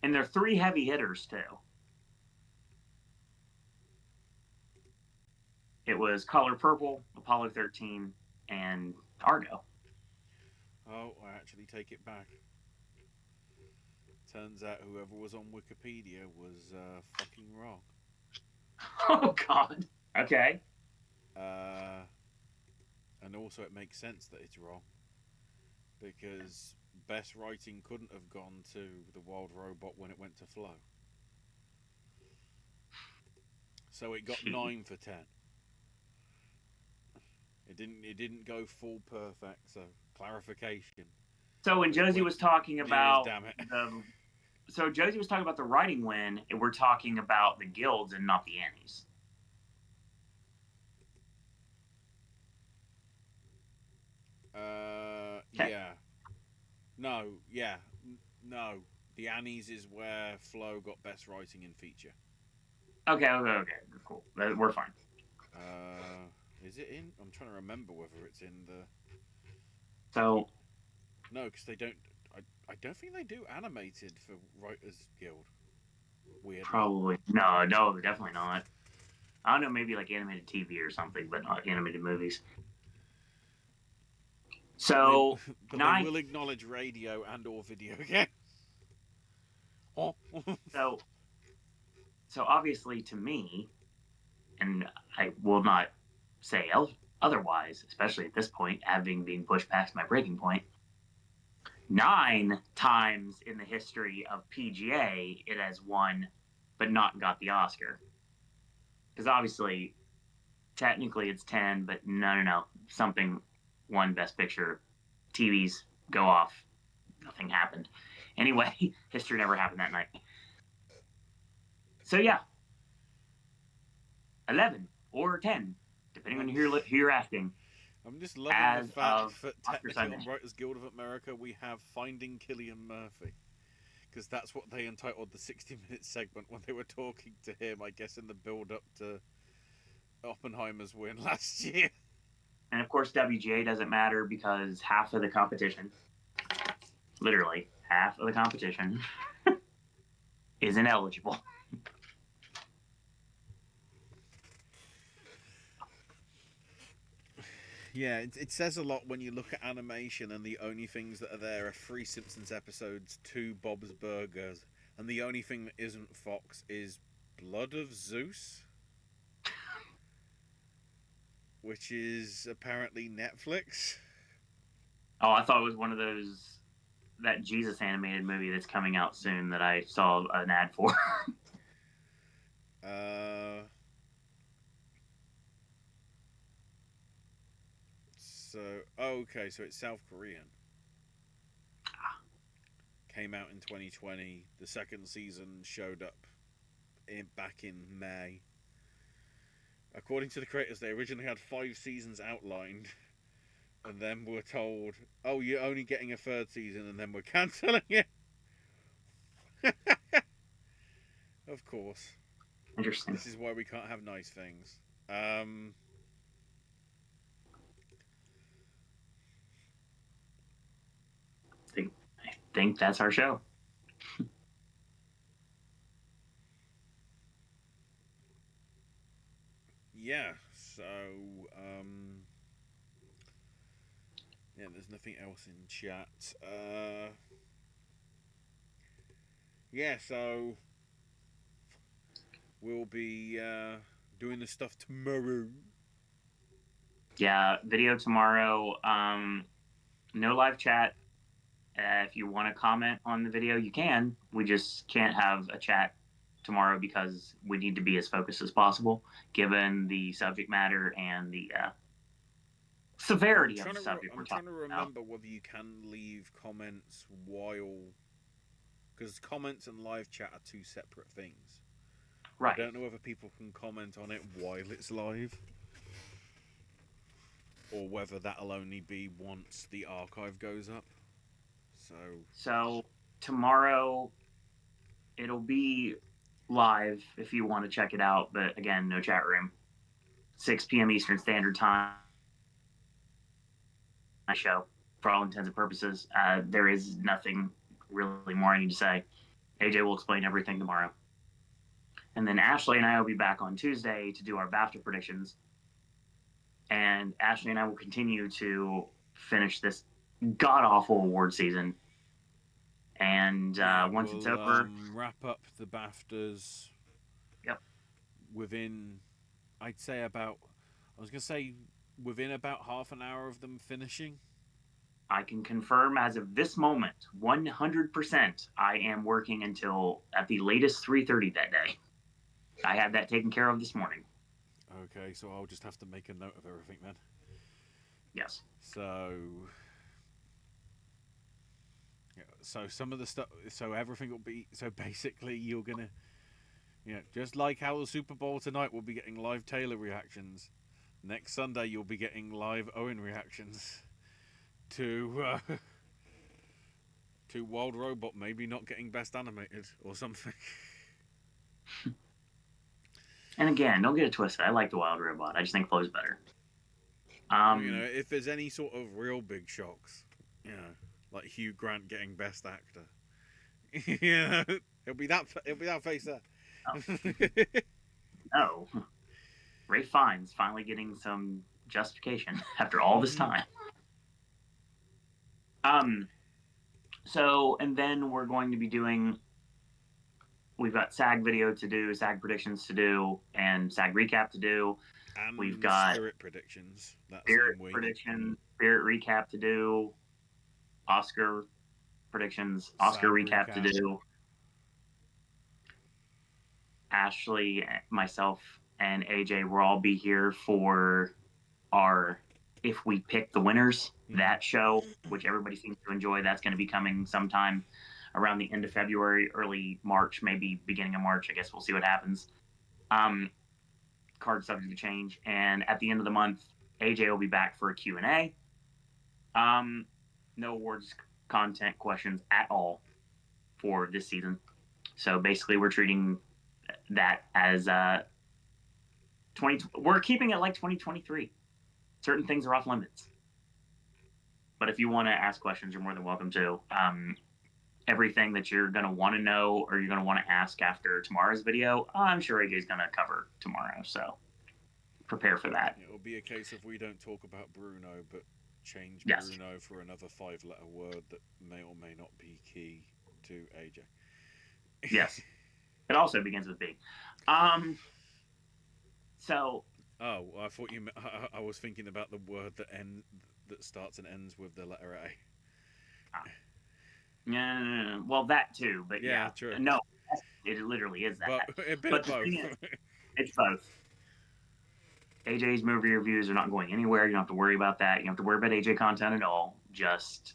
And they're 3 heavy hitters, too. It was Color Purple, Apollo 13, and Argo. Oh, I actually take it back. Turns out whoever was on Wikipedia was fucking wrong. Oh, God. Okay. And also it makes sense that it's wrong. Because best writing couldn't have gone to The Wild Robot when it went to Flow. So it got 9 for 10. It didn't go full perfect, so clarification. So when Josie was talking about damn it. So Josie was talking about the writing win, and we're talking about the guilds and not the Annies. Yeah. No, yeah. No. The Annies is where Flo got best writing in feature. Okay, cool. We're fine. Is it in? I'm trying to remember whether it's in the. So. No, because they don't. I don't think they do animated for Writers Guild. Weirdly. Probably. No, definitely not. I don't know, maybe like animated TV or something, but not animated movies. So, but they will acknowledge radio and or video games. Oh. So obviously to me, and I will not say otherwise, especially at this point, having been pushed past my breaking point, 9 times in the history of PGA it has won, but not got the Oscar. Because obviously, technically it's 10, but no. Something won Best Picture. TVs go off. Nothing happened. Anyway, history never happened that night. So yeah, 11 or 10, depending on who you're asking. I'm just loving the fact that technically on Writers Guild of America we have Finding Cillian Murphy. Because that's what they entitled the 60-minute segment when they were talking to him, I guess, in the build-up to Oppenheimer's win last year. And of course, WGA doesn't matter because half of the competition, literally half of the competition, is ineligible. Yeah, it says a lot when you look at animation and the only things that are there are 3 Simpsons episodes, 2 Bob's Burgers, and the only thing that isn't Fox is Blood of Zeus, which is apparently Netflix. Oh, I thought it was one of those, that Jesus animated movie that's coming out soon that I saw an ad for. Okay, so it's South Korean. Came out in 2020. The second season showed up back in May. According to the creators, they originally had 5 seasons outlined, and then were told, "Oh, you're only getting a 3rd season," and then we're cancelling it. Of course. Interesting. This is why we can't have nice things. Um, I think that's our show. yeah. So, um, yeah, there's nothing else in chat. Yeah, so we'll be doing the stuff tomorrow. Yeah, video tomorrow. No live chat. If you want to comment on the video, you can. We just can't have a chat tomorrow because we need to be as focused as possible, given the subject matter and the severity of the subject we're I'm trying talking to about. remember whether you can leave comments while, because comments and live chat are two separate things. I Right. don't know whether people can comment on it while it's live, or whether that'll only be once the archive goes up. So So tomorrow it'll be live if you want to check it out, but again, no chat room. 6 p.m. Eastern Standard Time. My show, for all intents and purposes. There is nothing really more I need to say. AJ will explain everything tomorrow. And then Ashley and I will be back on Tuesday to do our BAFTA predictions. And Ashley and I will continue to finish this god awful award season. And yeah, once it's we'll over, wrap up the BAFTAs. yep, Within, I'd say about, I was gonna say within about half an hour of them finishing. I can confirm as of this moment, 100%, I am working until at the latest 3:30 that day. I had that taken care of this morning. Okay, so I'll just have to make a note of everything then. Yes. So, yeah, so some of the stuff, so everything will be, so basically you're gonna, just like how the Super Bowl tonight will be getting live Taylor reactions. Next Sunday you'll be getting live Owen reactions to to Wild Robot maybe not getting best animated or something. And again, don't get it twisted. I like the Wild Robot. I just think Flo's better. Well, if there's any sort of real big shocks, like Hugh Grant getting best actor, it'll be that face there. Oh, no. Ray Fiennes finally getting some justification after all this time. So, and then we're going to be doing, we've got SAG video to do, SAG predictions to do, and SAG recap to do. And We've got Spirit predictions that Spirit same week. predictions, Spirit recap to do, Oscar predictions, Oscar recap to do. Ashley, myself, and AJ will all be here for our If We Pick the Winners, that show, which everybody seems to enjoy. That's going to be coming sometime around the end of February, early March, maybe beginning of March. I guess we'll see what happens. Card subject to change. And at the end of the month, AJ will be back for a Q&A. No awards content questions at all for this season. So basically, we're treating that as 20. We're keeping it like 2023. Certain things are off limits. But if you want to ask questions, you're more than welcome to. Everything that you're going to want to know or you're going to want to ask after tomorrow's video, I'm sure AJ's going to cover tomorrow. So prepare for that. It'll be a case of we don't talk about Bruno, but change Yes. Bruno for another 5-letter word that may or may not be key to AJ. Yes. It also begins with B. So. Oh, I thought you. I was thinking about the word that starts and ends with the letter A. Yeah, well, that too, but yeah, true. No, it literally is that. But a bit but of both. It's both. AJ's movie reviews are not going anywhere. You don't have to worry about that. You don't have to worry about AJ content at all. Just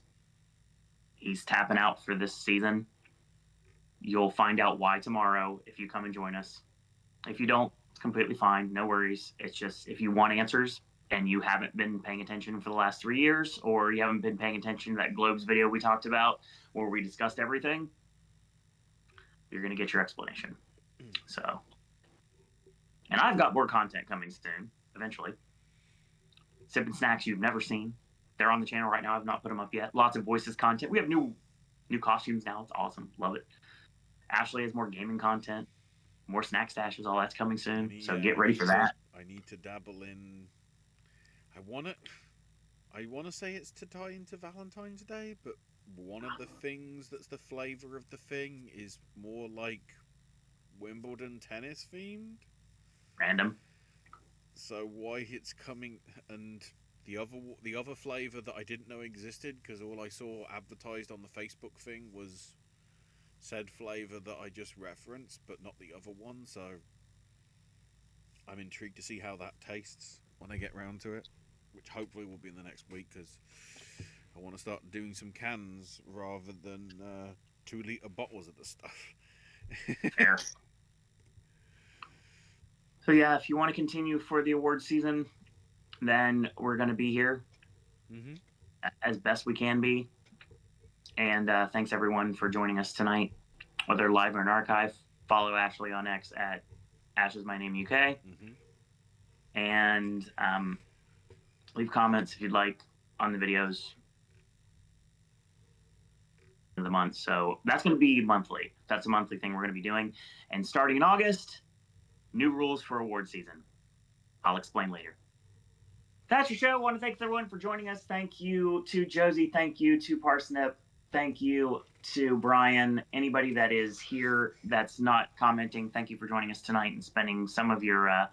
he's tapping out for this season. You'll find out why tomorrow if you come and join us. If you don't, it's completely fine. No worries. It's just if you want answers and you haven't been paying attention for the last 3 years, or you haven't been paying attention to that Globes video we talked about where we discussed everything, you're going to get your explanation. So, and I've got more content coming soon, eventually. Sipping snacks you've never seen. They're on the channel right now. I've not put them up yet. Lots of voices content. We have new costumes now. It's awesome. Love it. Ashley has more gaming content, more snack stashes. All that's coming soon. So get ready for that. I need to dabble in. I want to say it's to tie into Valentine's Day, but one of the things that's the flavor of the thing is more like Wimbledon tennis themed. Random. So why it's coming, and the other flavor that I didn't know existed, because all I saw advertised on the Facebook thing was said flavor that I just referenced, but not the other one. So I'm intrigued to see how that tastes when I get round to it, which hopefully will be in the next week, because I want to start doing some cans rather than 2-liter bottles of the stuff. Fair. So yeah, if you want to continue for the award season, then we're going to be here as best we can be. And thanks everyone for joining us tonight, whether live or in archive. Follow Ashley on X at AshIsMyNameUK. And leave comments if you'd like on the videos of the month. So that's going to be monthly. That's a monthly thing we're going to be doing. And starting in August, new rules for award season. I'll explain later. That's your show. I want to thank everyone for joining us. Thank you to Josie. Thank you to Parsnip. Thank you to Brian. Anybody that is here that's not commenting, thank you for joining us tonight and spending some of your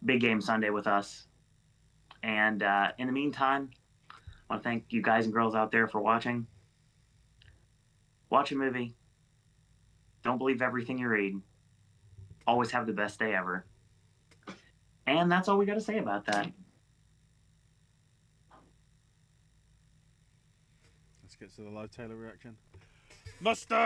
big game Sunday with us. And in the meantime, I want to thank you guys and girls out there for watching. Watch a movie. Don't believe everything you read. Always have the best day ever. And that's all we got to say about that. Let's get to the live Taylor reaction. Mustard!